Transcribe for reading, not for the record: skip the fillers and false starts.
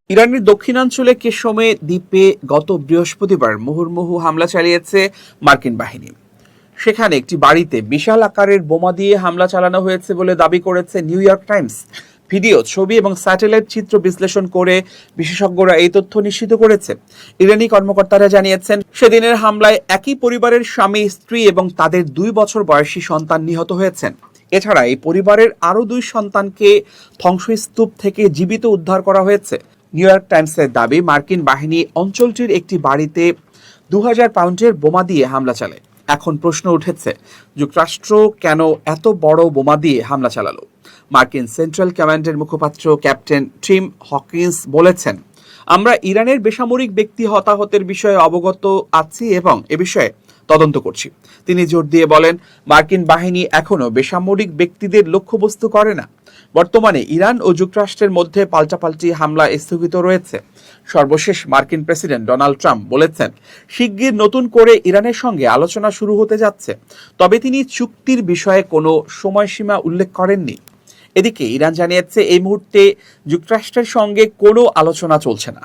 ইরানের দক্ষিণাঞ্চলে কেশমে দ্বীপে গত বৃহস্পতিবার মুহুর্মুহু হামলা চালিয়েছে মার্কিন বাহিনী। সেখানে একটি বাড়িতে বিশাল আকারের বোমা দিয়ে হামলা চালানো হয়েছে বলে দাবি করেছে নিউ ইয়র্ক টাইমস। ভিডিও, ছবি এবং স্যাটেলাইট চিত্র বিশ্লেষণ করে বিশেষজ্ঞরা এই তথ্য নিশ্চিত করেছে। ইরানি কর্মকর্তারা জানিয়েছেন, সেদিনের হামলায় একই পরিবারের স্বামী, স্ত্রী এবং তাদের 2 বছর বয়সী সন্তান নিহত হয়েছেন। এছাড়া এই পরিবারের আরও 2 সন্তানকে ধ্বংসস্তূপ থেকে জীবিত উদ্ধার করা হয়েছে। নিউ ইয়র্ক টাইমসের দাবি, মার্কিন বাহিনী অঞ্চলটির একটি বাড়িতে 2000 পাউন্ডের বোমা দিয়ে হামলা চালায়। এখন প্রশ্ন উঠেছে, যুক্তরাষ্ট্র কেন এত বড় বোমা দিয়ে হামলা চালালো? মার্কিন সেন্ট্রাল কমান্ডের মুখপাত্র ক্যাপ্টেন টিম হকিন্স বলেছেন, আমরা ইরানের বেসামরিক ব্যক্তি হতাহতের বিষয়ে অবগত আছি এবং এ বিষয়ে তদন্ত করছি। তিনি জোর দিয়ে বলেন, মার্কিন বাহিনী এখনো বেসামরিক ব্যক্তিদের লক্ষ্যবস্তু করে না। বর্তমানে ইরান ও যুক্তরাষ্ট্রের মধ্যে পাল্টাপাল্টি হামলা স্থগিত রয়েছে। সর্বশেষ মার্কিন প্রেসিডেন্ট ডোনাল্ড ট্রাম্প বলেছেন, শিগগির নতুন করে ইরানের সঙ্গে আলোচনা শুরু হতে যাচ্ছে। তবে তিনি চুক্তির বিষয়ে কোনো সময়সীমা উল্লেখ করেননি। এদিকে ইরান জানিয়েছে, এই মুহূর্তে যুক্তরাষ্ট্রের সঙ্গে কোনো আলোচনা চলছে না।